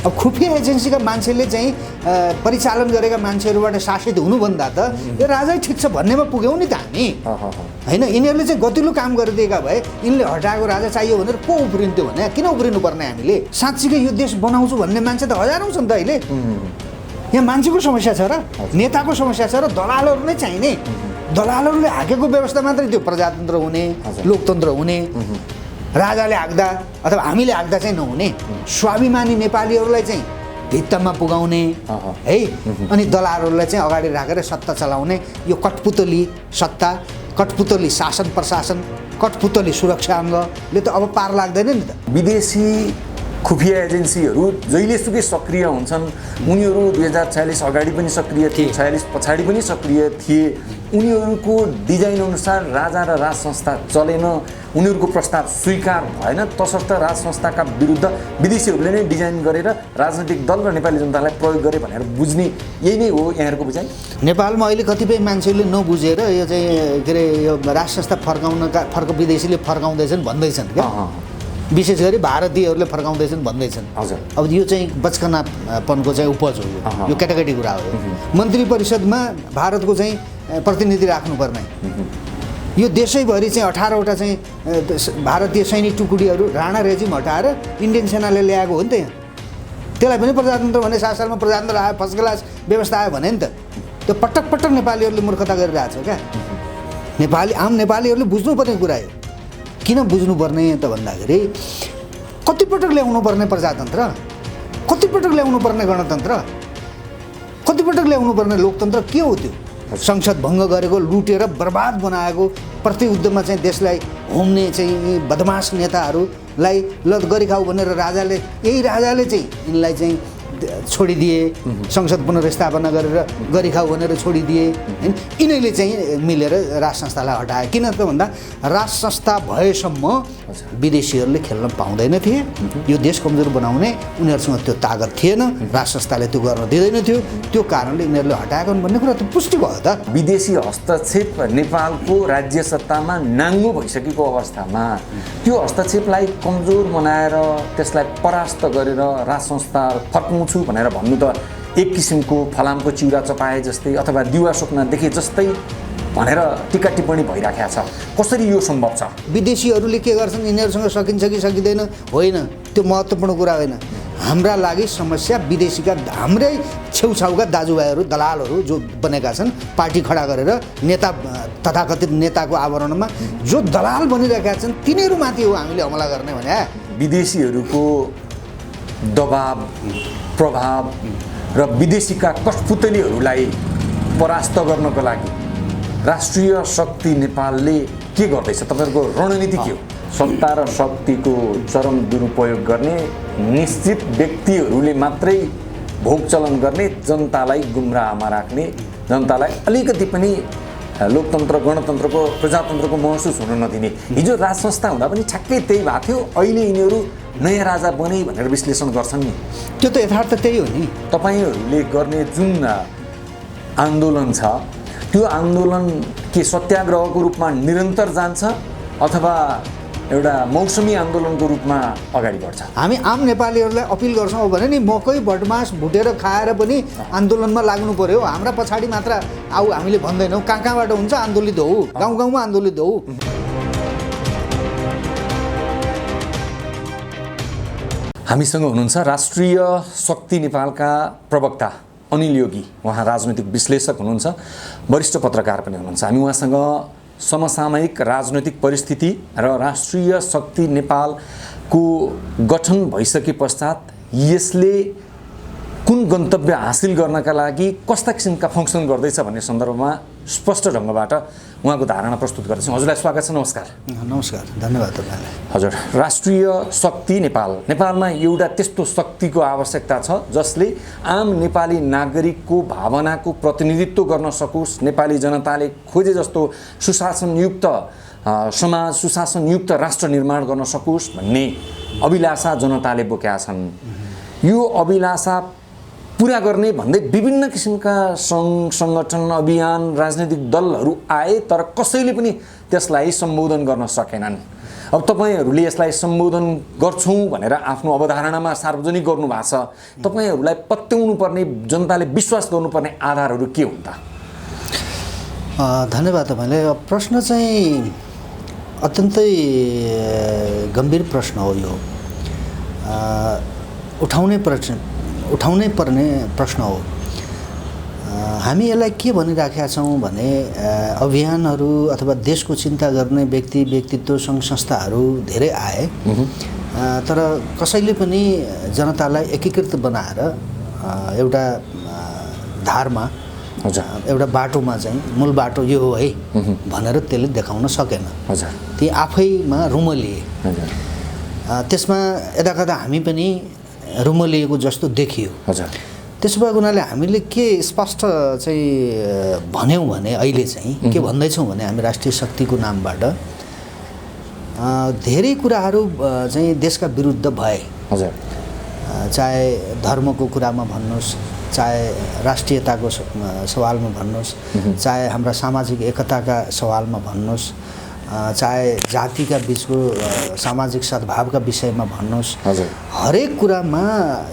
अब खुफिया एजेन्सीका मान्छेले चाहिँ परिचालन गरेका मान्छेहरूबाट शासित हुनुभन्दा त यो राजै ठिक छ भन्नेमा पुग्यौँ नि त हामी होइन। यिनीहरूले चाहिँ गतिलो काम गरिदिएका भए यिनले हटाएको राजा चाहियो भनेर को उफ्रिन्थ्यो भने किन उफ्रिनु पर्ने हामीले? साँच्चीकै यो देश बनाउँछु भन्ने मान्छे त हजारौँ छ नि त अहिले। यहाँ मान्छेको समस्या छ र नेताको समस्या छ र दलालहरू नै चाहिने। दलालहरूले हाकेको व्यवस्था मात्रै त्यो प्रजातन्त्र हुने, लोकतन्त्र हुने, राजाले हाक्दा अथवा हामीले हाक्दा चाहिँ नहुने, स्वाभिमानी नेपालीहरूलाई चाहिँ भित्तामा पुगाउने है, अनि दलालहरूलाई चाहिँ अगाडि राखेर सत्ता चलाउने यो कठपुतली सत्ता, कठपुतली शासन प्रशासन, कठपुतली सुरक्षा अङ्गले त अब पार लाग्दैन नि त। विदेशी खुफिया एजेन्सीहरू जहिलेसुकै सक्रिय हुन्छन्, उनीहरू 2046 अगाडि पनि सक्रिय थिए, 46 पछाडि पनि सक्रिय थिए। उनीहरूको डिजाइन अनुसार राजा र राज संस्था चलेन, उनीहरूको प्रस्ताव स्वीकार भएन, तसर्थ राज संस्थाका विरुद्ध विदेशीहरूले नै डिजाइन गरेर राजनैतिक दल र नेपाली जनतालाई प्रयोग गरे भनेर बुझ्ने यही नै हो यहाँहरूको बुझाइ? नेपालमा अहिले कतिपय मान्छेले नबुझेर यो चाहिँ के अरे यो राज संस्था विदेशीले फर्काउँदैछन् भन्दैछन् क्या, विशेष गरी भारतीयहरूले फर्काउँदैछन् भन्दैछन्। हजुर, अब यो चाहिँ बचकनापनको चाहिँ उपज हो, यो केटाकेटी कुरा हो। मन्त्री परिषदमा भारतको चाहिँ प्रतिनिधि राख्नुपर्ने, यो देशैभरि चाहिँ 18वटा चाहिँ भारतीय सैनिक टुकडीहरू राणा रेजिम हटाएर इन्डियन सेनाले ल्याएको हो नि त यहाँ। त्यसलाई पनि प्रजातन्त्र भने 7 सालमा प्रजातन्त्र आयो, फर्स्ट क्लास व्यवस्था आयो भने नि त। त्यो पटक पटक नेपालीहरूले मूर्खता गरिरहेको छ क्या। आम नेपालीहरूले बुझ्नुपर्ने कुरा हो। किन बुझ्नुपर्ने त भन्दाखेरि कतिपटक ल्याउनु पर्ने प्रजातन्त्र, कतिपटक ल्याउनु पर्ने गणतन्त्र, कतिपटक ल्याउनु पर्ने लोकतन्त्र के हो त्यो? संसद भङ्ग गरेको, लुटेर बर्बाद बनाएको, प्रतियुद्धमा चाहिँ देशलाई होम्ने चाहिँ बदमास नेताहरूलाई ल गरिखाऊ भनेर यही राजाले चाहिँ यिनलाई चाहिँ छोडिदिए, संसद पुनर्स्थापना गरेर गरिखाऊ भनेर छोडिदिए होइन। यिनीहरूले चाहिँ मिलेर राज संस्थालाई हटाए। किन त भन्दा राज संस्था भएसम्म विदेशीहरूले खेल्न पाउँदैन थिए, यो देश कमजोर बनाउने उनीहरूसँग त्यो तागत थिएन, राज संस्थाले त्यो गर्न दिँदैन थियो, त्यो कारणले यिनीहरूले हटाएको भन्ने कुरा त पुष्टि भयो त। विदेशी हस्तक्षेप नेपालको राज्य सत्तामा नाङ्गो भइसकेको अवस्थामा त्यो हस्तक्षेपलाई कमजोर बनाएर त्यसलाई परास्त गरेर राज संस्था फर्काउँछु भनेर भन्नु त एक किसिमको फलामको चिउरा चपाए जस्तै अथवा दिवा स्वप्न देखे जस्तै भनेर टिका टिप्पणी भइराखेको छ। कसरी यो सम्भव छ? विदेशीहरूले के गर्छन्, यिनीहरूसँग सकिन्छ कि सकिँदैन होइन, त्यो महत्त्वपूर्ण कुरा होइन। हाम्रा लागि समस्या विदेशीका हाम्रै छेउछाउका दाजुभाइहरू दलालहरू जो बनेका छन्, पार्टी खडा गरेर नेता तथाकथित नेताको आवरणमा जो दलाल बनिरहेका छन् तिनीहरूमाथि हो हामीले हमला गर्ने भने। विदेशीहरूको दबाब, प्रभाव र विदेशीका कठपुतलीहरूलाई परास्त गर्नको लागि राष्ट्रिय शक्ति नेपालले के गर्दैछ? तपाईँहरूको रणनीति के हो? सत्ता र शक्तिको चरम दुरुपयोग गर्ने, निश्चित व्यक्तिहरूले मात्रै भोग चलन गर्ने, जनतालाई गुमराहमा राख्ने, जनतालाई अलिकति पनि लोकतन्त्र गणतन्त्रको प्रजातन्त्रको महसुस हुन नदिने। हिजो राज संस्था हुँदा पनि ठ्याक्कै त्यही भएको थियो, अहिले यिनीहरू नयाँ राजा बने भनेर विश्लेषण गर्छन् नि। त्यो त यथार्थ त्यही हो नि। तपाईँहरूले गर्ने जुन आन्दोलन छ त्यो आन्दोलन के सत्याग्रहको रूपमा निरन्तर जान्छ अथवा एउटा मौसमी आन्दोलनको रूपमा अगाडि बढ्छ? हामी आम नेपालीहरूलाई अपिल गर्छौँ भने नि मकै भटमास भुटेर खाएर पनि आन्दोलनमा लाग्नु पर्यो। हाम्रा पछाडि मात्र आऊ हामीले भन्दैनौँ, कहाँबाट हुन्छ आन्दोलित हो, गाउँ गाउँमा आन्दोलित हो। हामीसँग हुनुहुन्छ राष्ट्रिय शक्ति नेपालका प्रवक्ता अनिल योगी। उहाँ राजनैतिक विश्लेषक हुनुहुन्छ, वरिष्ठ पत्रकार पनि हुनुहुन्छ। हामी उहाँसँग समसामयिक राजनैतिक परिस्थिति र राष्ट्रिय शक्ति नेपालको गठन भइसके पश्चात यसले कुन गन्तव्य हासिल गर्नका लागि कस्ता किसिमका फङ्सन गर्दैछ भन्ने सन्दर्भमा स्पष्ट ढङ्गबाट उहाँको धारणा प्रस्तुत गर्दैछौँ। हजुरलाई स्वागत छ। नमस्कार। नमस्कार, धन्यवाद तपाईँलाई। हजुर, राष्ट्रिय शक्ति नेपालमा एउटा त्यस्तो शक्तिको आवश्यकता छ जसले आम नेपाली नागरिकको भावनाको प्रतिनिधित्व गर्न सकोस्, नेपाली जनताले खोजे जस्तो सुशासनयुक्त समाज, सुशासनयुक्त राष्ट्र निर्माण गर्न सकोस् भन्ने अभिलाषा जनताले बोकेका छन्। यो अभिलाषा पुरा गर्ने भन्दै विभिन्न किसिमका सङ्घ सङ्गठन अभियान राजनैतिक दलहरू आए, तर कसैले पनि त्यसलाई सम्बोधन गर्न सकेनन्। अब तपाईँहरूले यसलाई सम्बोधन गर्छौँ भनेर आफ्नो अवधारणामा सार्वजनिक गर्नुभएको छ, तपाईँहरूलाई पत्याउनु पर्ने, जनताले विश्वास गर्नुपर्ने आधारहरू के हुन् त? धन्यवाद तपाईँले। प्रश्न चाहिँ अत्यन्तै गम्भीर प्रश्न हो यो, उठाउनै पर्ने प्रश्न हो। हामी यसलाई के भनिराखेका छौँ भने अभियानहरू अथवा देशको चिन्ता गर्ने व्यक्तित्व सङ्घ संस्थाहरू धेरै आए, तर कसैले पनि जनतालाई एकीकृत बनाएर एउटा धारमा, एउटा बाटोमा चाहिँ मूल बाटो यो हो है भनेर त्यसले देखाउन सकेन। ती आफैमा रुमलिए। त्यसमा यदाकदा हामी पनि रुमलिएको जस्तो देखियो। त्यसो भएको हुनाले हामीले के स्पष्ट चाहिँ भन्यौँ भने अहिले चाहिँ के भन्दैछौँ भने हामी राष्ट्रिय शक्तिको नामबाट धेरै कुराहरू चाहिँ देशका विरुद्ध भए, चाहे धर्मको कुरामा भन्नुहोस्, चाहे राष्ट्रियताको सवालमा भन्नुहोस्, चाहे हाम्रा सामाजिक एकताका सवालमा भन्नुहोस्, चाहे जातिका बिचको सामाजिक सद्भावका विषयमा भन्नुहोस्, हरेक कुरामा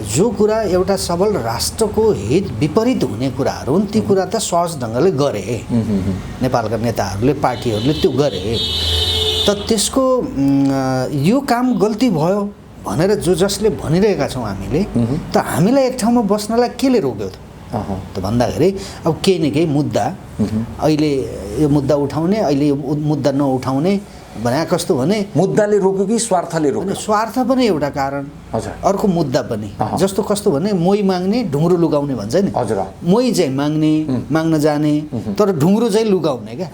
जो कुरा एउटा सबल राष्ट्रको हित विपरीत हुने कुराहरू हुन् ती कुरा त सहज ढङ्गले गरे नेपालका नेताहरूले, पार्टीहरूले त्यो गरे। त त्यसको यो काम गल्ती भयो भनेर जसले भनिरहेका छौँ हामीले, त हामीलाई एक ठाउँमा बस्नलाई केले रोक्यो त भन्दाखेरि अब केही न केही मुद्दा, अहिले यो मुद्दा उठाउने, अहिले यो मुद्दा नउठाउने भने कस्तो भने मुद्दाले रोक्यो कि स्वार्थले रोक्यो? स्वार्थ पनि एउटा कारण, अर्को मुद्दा पनि। जस्तो कस्तो भने मोही माग्ने ढुङ्ग्रो लुगाउने भन्छ नि, मोही चाहिँ माग्ने, माग्न जाने, तर ढुङ्ग्रो चाहिँ लुगाउने क्या।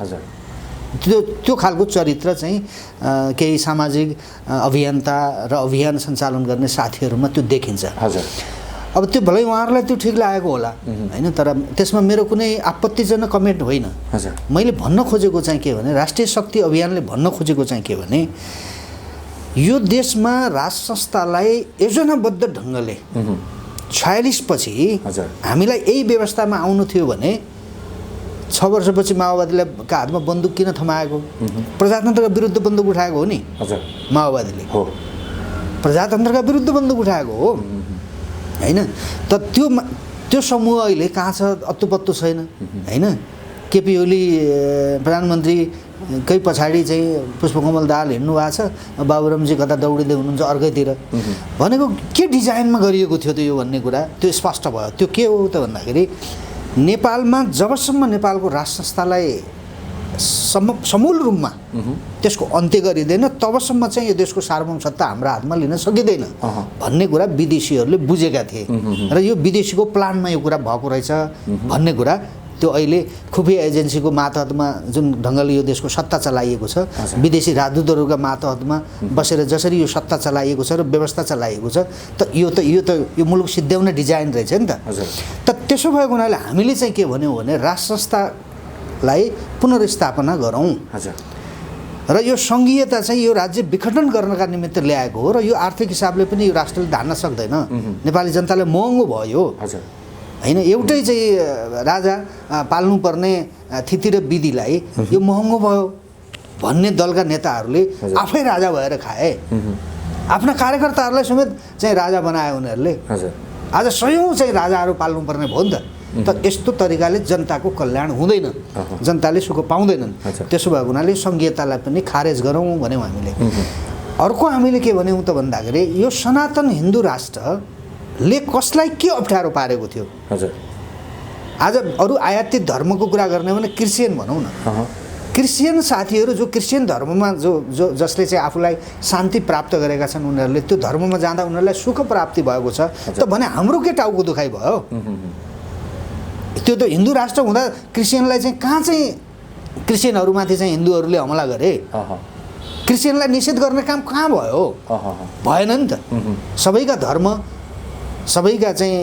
त्यो खालको चरित्र चाहिँ केही सामाजिक अभियन्ता र अभियान सञ्चालन गर्ने साथीहरूमा त्यो देखिन्छ। अब त्यो भलै उहाँहरूलाई त्यो ठिक लागेको होला होइन, तर त्यसमा मेरो कुनै आपत्तिजनक कमेन्ट होइन। मैले भन्न खोजेको चाहिँ के भने राष्ट्रिय शक्ति अभियानले भन्न खोजेको चाहिँ के भने यो देशमा राज संस्थालाई योजनाबद्ध ढङ्गले 46 पछि हामीलाई यही व्यवस्थामा आउनु थियो भने 6 वर्षपछि माओवादीलाई का हातमा बन्दुक किन थमाएको? प्रजातन्त्रका विरुद्ध बन्दुक उठाएको हो नि माओवादीले, प्रजातन्त्रका विरुद्ध बन्दुक उठाएको हो होइन। त त्यो समूह अहिले कहाँ छ? अत्तुपत्तो छैन होइन। केपी ओली प्रधानमन्त्रीकै पछाडि चाहिँ पुष्पकमल दाहाल हिँड्नु भएको छ, बाबुरामजी कता दौडिँदै हुनुहुन्छ अर्कैतिर। भनेको के डिजाइनमा गरिएको थियो त यो भन्ने कुरा त्यो स्पष्ट भयो। त्यो के हो त भन्दाखेरि नेपालमा जबसम्म नेपालको राज संस्थालाई समूल रूपमा त्यसको अन्त्य गरिँदैन तबसम्म चाहिँ यो देशको सार्वभौम सत्ता हाम्रो हातमा लिन सकिँदैन भन्ने कुरा विदेशीहरूले बुझेका थिए र यो विदेशीको प्लानमा यो कुरा भएको रहेछ भन्ने कुरा त्यो अहिले खुफिया एजेन्सीको मातहतमा जुन ढङ्गले यो देशको सत्ता चलाइएको छ, विदेशी राजदूतहरूका मातहतमा बसेर जसरी यो सत्ता चलाइएको छ र व्यवस्था चलाइएको छ, त यो मुलुक सिद्ध्याउने डिजाइन रहेछ नि त। त्यसो भएको हुनाले हामीले चाहिँ के भन्यौँ भने राज संस्थालाई पुनर्स्थापना गरौँ र यो सङ्घीयता चाहिँ यो राज्य विघटन गर्नका निमित्त ल्याएको हो र यो आर्थिक हिसाबले पनि यो राष्ट्रले धान्न सक्दैन। नेपाली जनताले महँगो भयो होइन, एउटै चाहिँ राजा पाल्नुपर्ने थिति र विधिलाई यो महँगो भयो भन्ने दलका नेताहरूले आफै राजा भएर खाए, आफ्ना कार्यकर्ताहरूलाई समेत चाहिँ राजा बनाए उनीहरूले। आज सयौँ चाहिँ राजाहरू पाल्नुपर्ने भयो नि त यस्तो तरिकाले जनताको कल्याण हुँदैन, जनताले सुख पाउँदैनन्। त्यसो भएको हुनाले सङ्घीयतालाई पनि खारेज गरौँ भन्यौँ हामीले। अर्को हामीले के भन्यौँ त भन्दाखेरि यो सनातन हिन्दू राष्ट्रले कसलाई के अप्ठ्यारो पारेको थियो? आज अरू आयातित धर्मको कुरा गर्ने भने क्रिस्चियन भनौँ न, क्रिस्चियन साथीहरू जो क्रिस्चियन धर्ममा जसले चाहिँ आफूलाई शान्ति प्राप्त गरेका छन् उनीहरूले त्यो धर्ममा जाँदा उनीहरूलाई सुख प्राप्ति भएको छ त भने हाम्रो के टाउको दुखाइ भयो? त्यो त हिन्दू राष्ट्र हुँदा क्रिस्चियनलाई चाहिँ कहाँ चाहिँ क्रिस्चियनहरूमाथि चाहिँ हिन्दूहरूले हमला गरे? क्रिस्चियनलाई निषेध गर्ने काम कहाँ भयो? भएन नि त। सबैका धर्म, सबैका चाहिँ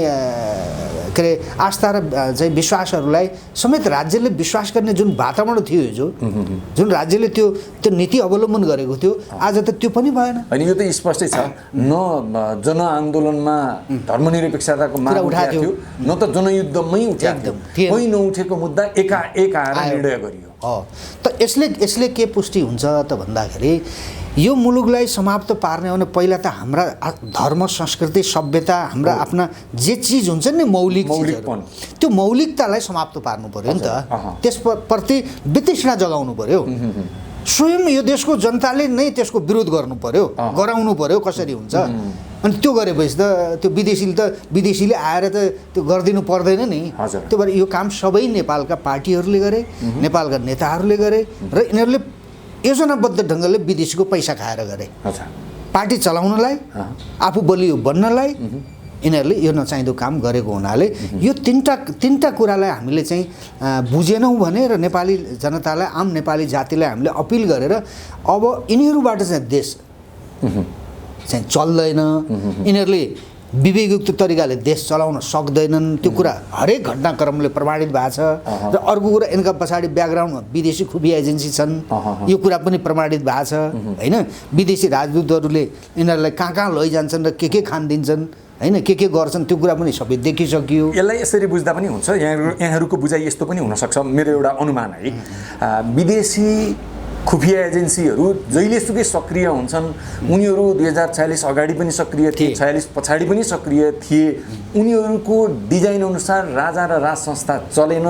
के अरे आस्था र चाहिँ विश्वासहरूलाई समेत राज्यले विश्वास गर्ने जुन वातावरण थियो, जुन राज्यले त्यो नीति अवलम्बन गरेको थियो, आज त त्यो पनि भएन। अनि यो त स्पष्टै छ, न जनआन्दोलनमा धर्मनिरपेक्षताको माग उठाएको थियो, न त जनयुद्धमै उठाएको थियो। कोही नउठेको मुद्दा एकाएक आएर निर्णय गरियो। त यसले के पुष्टि हुन्छ त भन्दाखेरि यो मुलुकलाई समाप्त पार्ने हो भने पहिला त हाम्रा धर्म संस्कृति सभ्यता हाम्रा आफ्ना जे चिज हुन्छ नि मौलिक चिजहरू त्यो मौलिकतालाई समाप्त पार्नु पर्यो नि त त्यसप्रति वितृष्णा जगाउनु पर्यो स्वयं यो देशको जनताले नै त्यसको विरोध गर्नु पर्यो गराउनु पर्यो कसरी हुन्छ अनि त्यो गरेपछि त त्यो विदेशीले आएर त त्यो गरिदिनु पर्दैन नि त्यो भएर यो काम सबै नेपालका पार्टीहरूले गरे नेपालका नेताहरूले गरे र यिनीहरूले योजनाबद्ध ढङ्गले विदेशीको पैसा खाएर गरे पार्टी चलाउनलाई आफू बलियो बन्नलाई यिनीहरूले यो नचाहिँदो काम गरेको हुनाले यो तिनवटा कुरालाई हामीले चाहिँ बुझेनौँ भने र नेपाली जनतालाई आम नेपाली जातिलाई हामीले अपिल गरेर अब यिनीहरूबाट चाहिँ देश चाहिँ चल्दैन यिनीहरूले विवेकयुक्त तरिकाले देश चलाउन सक्दैनन् त्यो कुरा हरेक घटनाक्रमले प्रमाणित भएको छ र अर्को कुरा यिनका पछाडि ब्याकग्राउन्डमा विदेशी खुफिया एजेन्सी छन् यो कुरा पनि प्रमाणित भएको छ होइन विदेशी राजदूतहरूले यिनीहरूलाई कहाँ लैजान्छन् र के खान दिन्छन् होइन के गर्छन् त्यो कुरा पनि सबै देखिसकियो यसलाई यसरी बुझ्दा पनि हुन्छ यहाँहरूको बुझाइ यस्तो पनि हुनसक्छ मेरो एउटा अनुमान है विदेशी खुफिया एजेन्सीहरू जहिलेसुकै सक्रिय हुन्छन् उनीहरू 2046 अगाडि पनि सक्रिय थिए 46 पछाडि पनि सक्रिय थिए उनीहरूको डिजाइन अनुसार राजा र राज संस्था चलेन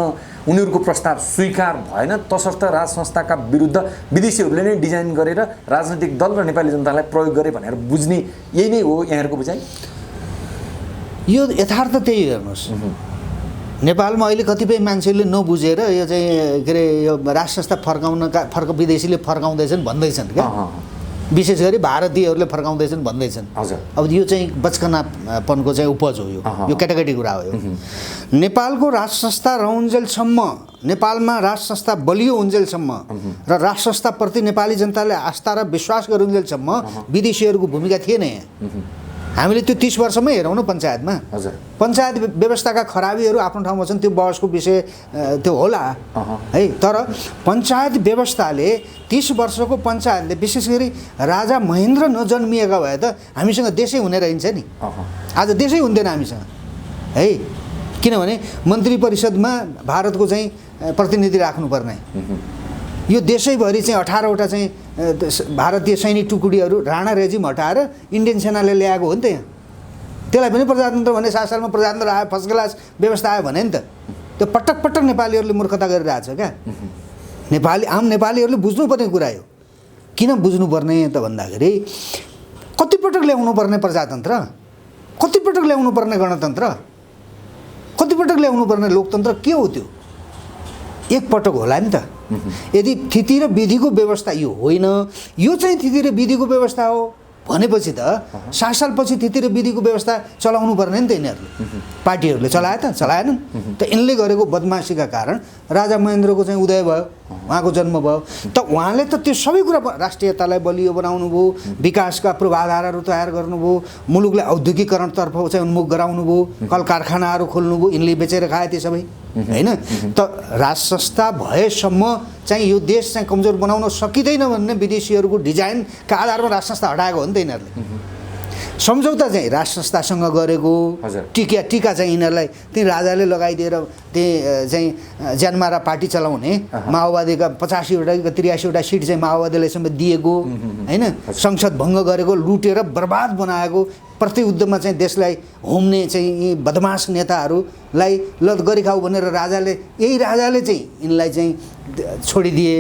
उनीहरूको प्रस्ताव स्वीकार भएन तसर्थ राज संस्थाका विरुद्ध विदेशीहरूले नै डिजाइन गरेर राजनैतिक दल र नेपाली जनतालाई प्रयोग गरे भनेर बुझ्ने यही नै हो यहाँहरूको बुझाइ यो यथार्थ त्यही हेर्नुहोस् नेपालमा अहिले कतिपय मान्छेले नबुझेर यो चाहिँ के अरे यो राज संस्था विदेशीले फर्काउँदैछन् भन्दैछन् क्या विशेष गरी भारतीयहरूले फर्काउँदैछन् भन्दैछन् अब यो चाहिँ बचकनापनको चाहिँ उपज हो यो केटाकेटी कुरा हो नेपालको राज संस्था रहउन्जेलसम्म नेपालमा राज संस्था बलियो हुन्जेलसम्म र राज संस्थाप्रति नेपाली जनताले आस्था र विश्वास गरुन्जेलसम्म विदेशीहरूको भूमिका थिएन हामीले त्यो 30 वर्षमै हेरौँ न पञ्चायतमा पञ्चायत व्यवस्थाका खराबीहरू आफ्नो ठाउँमा छन् त्यो बहसको विषय त्यो होला है तर पञ्चायत व्यवस्थाले 30 वर्षको पञ्चायतले विशेष गरी राजा महेन्द्र नजन्मिएका भए त हामीसँग देशै हुने रहन्छ नि आज देशै हुन्थेन हामीसँग है किनभने मन्त्री परिषदमा भारतको चाहिँ प्रतिनिधि राख्नुपर्ने यो देशैभरि चाहिँ 18वटा चाहिँ भारतीय सैनिक टुकडीहरू राणा रेजिम हटाएर इन्डियन सेनाले ल्याएको हो नि त यहाँ त्यसलाई पनि प्रजातन्त्र भने 7 सालमा प्रजातन्त्र आयो फर्स्ट क्लास व्यवस्था आयो भने नि त त्यो पटक पटक नेपालीहरूले मूर्खता गरिरहेछ क्या आम नेपालीहरूले बुझ्नुपर्ने कुरा हो किन बुझ्नुपर्ने त भन्दाखेरि कतिपटक ल्याउनु पर्ने प्रजातन्त्र कतिपटक ल्याउनु पर्ने गणतन्त्र कतिपटक ल्याउनु पर्ने लोकतन्त्र के हो त्यो एकपटक होला नि त यदि थिति र विधिको व्यवस्था यो होइन यो चाहिँ थिति र विधिको व्यवस्था हो भनेपछि त 7 सालपछि थिति र विधिको व्यवस्था चलाउनु पर्ने नि त यिनीहरूले पार्टीहरूले चलाए त चलाएनन् त यिनले गरेको बदमासीका कारण राजा महेन्द्रको चाहिँ उदय भयो उहाँको जन्म भयो त उहाँले त त्यो सबै कुरा राष्ट्रियतालाई बलियो बनाउनु भयो विकासका पूर्वाधारहरू तयार गर्नुभयो मुलुकलाई औद्योगिकरणतर्फ चाहिँ उन्मुख गराउनु भयो कल कारखानाहरू खोल्नु भयो यिनले बेचेर खाए त्यो सबै हैन त राज संस्था भएसम्म चाहिँ यो देश चाहिँ कमजोर बनाउन सकिँदैन भन्ने विदेशीहरूको डिजाइनका आधारमा राज संस्था हटाएको हो नि त यिनीहरूले सम्झौता चाहिँ राज संस्थासँग गरेको टिका चाहिँ यिनीहरूलाई त्यही राजाले लगाइदिएर त्यही चाहिँ ज्यानमारा पार्टी चलाउने माओवादीका 85वटा 83वटा सिट चाहिँ माओवादीलाई समेत दिएको हैन संसद भङ्ग गरेको लुटेर बर्बाद बनाएको प्रतियुद्धमा चाहिँ देशलाई होम्ने चाहिँ यी बदमास नेताहरूलाई ल गरिखाऊ भनेर यही राजाले चाहिँ यिनलाई चाहिँ छोडिदिए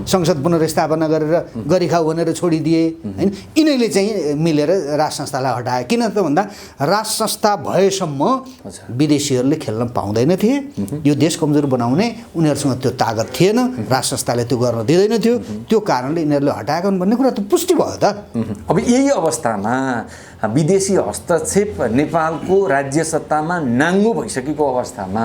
संसद पुनर्स्थापना गरेर गरिखाऊ भनेर छोडिदिए हैन यिनीहरूले चाहिँ मिलेर राज संस्थालाई हटाए किन त भन्दा राज संस्था भएसम्म विदेशीहरूले खेल्न पाउँदैन थिए यो देश कमजोर बनाउने उनीहरूसँग त्यो तागत थिएन राज संस्थाले त्यो गर्न दिँदैन थियो त्यो कारणले यिनीहरूले हटाएका हुन् भन्ने कुरा त पुष्टि भयो त अब यही अवस्थामा विदेशी हस्तक्षेप नेपालको राज्य सत्तामा नाङ्गो भइसकेको अवस्थामा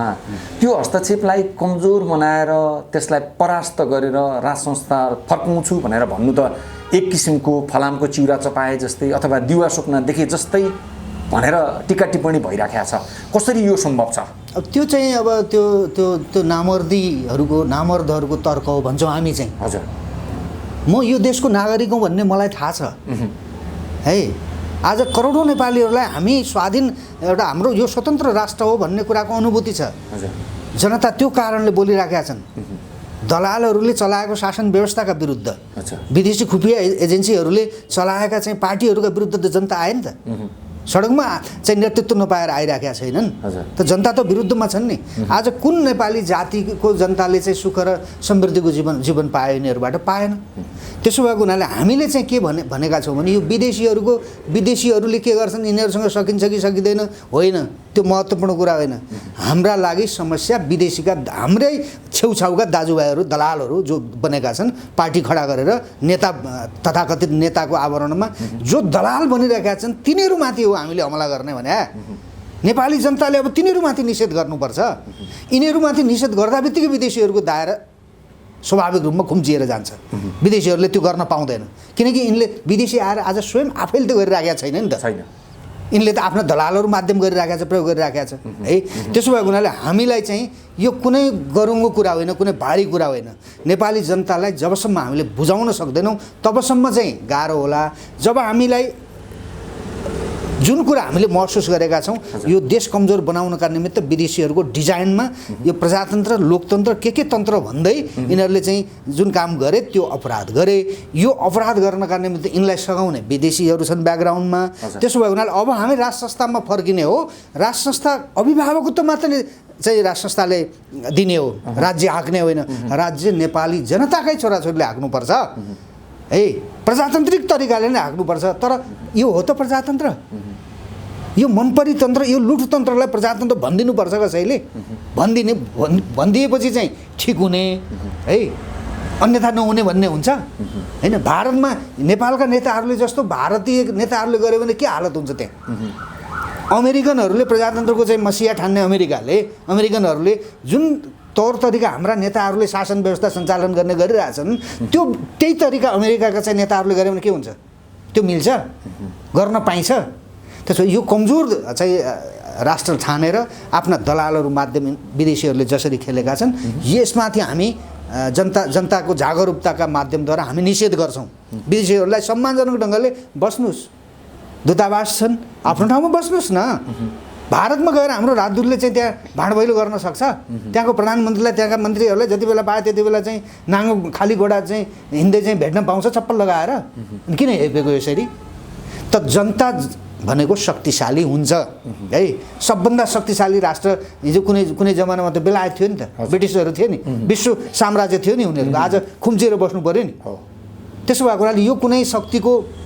त्यो हस्तक्षेपलाई कमजोर बनाएर त्यसलाई परास्त गरेर राज संस्था फर्काउँछु भनेर भन्नु त एक किसिमको फलामको चिउरा चपाए जस्तै अथवा दिवा स्वप्न देखे जस्तै भनेर टिका टिप्पणी भइराखेको छ कसरी यो सम्भव छ अब त्यो चाहिँ अब त्यो नामर्दहरूको तर्क हो भन्छौँ हामी चाहिँ हजुर म यो देशको नागरिक हुँ भन्ने मलाई थाहा छ है आज करोडौँ नेपालीहरूलाई हामी स्वाधीन एउटा हाम्रो यो स्वतन्त्र राष्ट्र हो भन्ने कुराको अनुभूति छ जनता त्यो कारणले बोलिराखेका छन् दलालहरूले चलाएको शासन व्यवस्थाका विरुद्ध अच्छा विदेशी खुफिया एजेन्सीहरूले चलाएका चाहिँ पार्टीहरूका विरुद्ध त जनता आए नि त सडकमा चाहिँ नेतृत्व नपाएर आइराखेका छैनन् त जनता त विरुद्धमा छन् नि आज कुन नेपाली जातिको जनताले चाहिँ सुख र समृद्धिको जीवन पायो यिनीहरूबाट पाएन त्यसो भएको हुनाले हामीले चाहिँ के भनेका छौँ भने यो विदेशीहरूले के गर्छन् यिनीहरूसँग सकिन्छ कि सकिँदैन होइन त्यो महत्त्वपूर्ण कुरा होइन हाम्रा लागि समस्या विदेशीका हाम्रै छेउछाउका दाजुभाइहरू दलालहरू जो बनेका छन् पार्टी खडा गरेर नेता तथाकथित नेताको आवरणमा जो दलाल बनिरहेका छन् तिनीहरूमाथि हो हामीले हमला गर्ने भने नेपाली जनताले अब तिनीहरूमाथि निषेध गर्नुपर्छ यिनीहरूमाथि निषेध गर्दा बित्तिकै विदेशीहरूको दायरा स्वाभाविक रूपमा खुम्चिएर जान्छ विदेशीहरूले त्यो गर्न पाउँदैन किनकि यिनले विदेशी आएर आज स्वयं आफैले त गरिराखेका छैन नि त छैन यिनले त आफ्नो दलालहरू माध्यम गरिराखेका छ प्रयोग गरिराखेका छ है त्यसो भएको हुनाले हामीलाई चाहिँ यो कुनै गरुङ्गो कुरा होइन कुनै भारी कुरा होइन नेपाली जनतालाई जबसम्म हामीले बुझाउन सक्दैनौँ तबसम्म चाहिँ गाह्रो होला जब हामीलाई जुन कुरा हामीले महसुस गरेका छौँ यो देश कमजोर बनाउनका निमित्त विदेशीहरूको डिजाइनमा यो प्रजातन्त्र लोकतन्त्र के तन्त्र भन्दै यिनीहरूले चाहिँ जुन काम गरे त्यो अपराध गरे यो अपराध गर्नका निमित्त यिनलाई सघाउने विदेशीहरू छन् ब्याकग्राउन्डमा त्यसो भएको हुनाले अब हामी राज संस्थामा फर्किने हो राज संस्था अभिभावकत्व मात्र चाहिँ राज संस्थाले दिने हो राज्य हाँक्ने होइन राज्य नेपाली जनताकै छोराछोरीले हाँक्नुपर्छ है प्रजातान्त्रिक तरिकाले नै हाँक्नुपर्छ तर यो हो त प्रजातन्त्र यो मनपरी तन्त्र यो लुटतन्त्रलाई प्रजातन्त्र भनिदिनुपर्छ कसैले भनिदिएपछि चाहिँ ठिक हुने है अन्यथा नहुने भन्ने हुन्छ होइन भारतमा नेपालका नेताहरूले जस्तो भारतीय नेताहरूले गर्यो भने के हालत हुन्छ त्यहाँ अमेरिकनहरूले प्रजातन्त्रको चाहिँ मसिया ठान्ने अमेरिकनहरूले जुन तौर तरिका हाम्रा नेताहरूले शासन व्यवस्था सञ्चालन गर्ने गरिरहेछन् त्यही तरिका अमेरिकाका चाहिँ नेताहरूले गर्यो भने के हुन्छ त्यो मिल्छ गर्न पाइन्छ त्यसो यो कमजोर चाहिँ राष्ट्र ठानेर आफ्ना दलालहरू माध्यम विदेशीहरूले जसरी खेलेका छन् यसमाथि हामी जनताको जागरुकताका माध्यमद्वारा हामी निषेध गर्छौँ विदेशीहरूलाई सम्मानजनक ढङ्गले बस्नुहोस् दूतावास छन् आफ्नो ठाउँमा बस्नुहोस् न भारतमा गएर हाम्रो राजदूतले चाहिँ त्यहाँ भाँडभैलो गर्न सक्छ त्यहाँको प्रधानमन्त्रीलाई त्यहाँका मन्त्रीहरूलाई जति बेला पाए त्यति बेला चाहिँ नाङ्गो खाली घोडा चाहिँ हिँड्दै चाहिँ भेट्न पाउँछ चप्पल लगाएर किन हेपेको यसरी त जनता भनेको शक्तिशाली हुन्छ है सबभन्दा शक्तिशाली राष्ट्र हिजो कुनै जमानामा त बेलायत थियो नि त ब्रिटिसहरू थियो नि विश्व साम्राज्य थियो नि उनीहरूको आज खुम्चिएर बस्नु पर्यो नि त्यसो भएको हुनाले यो कुनै शक्तिको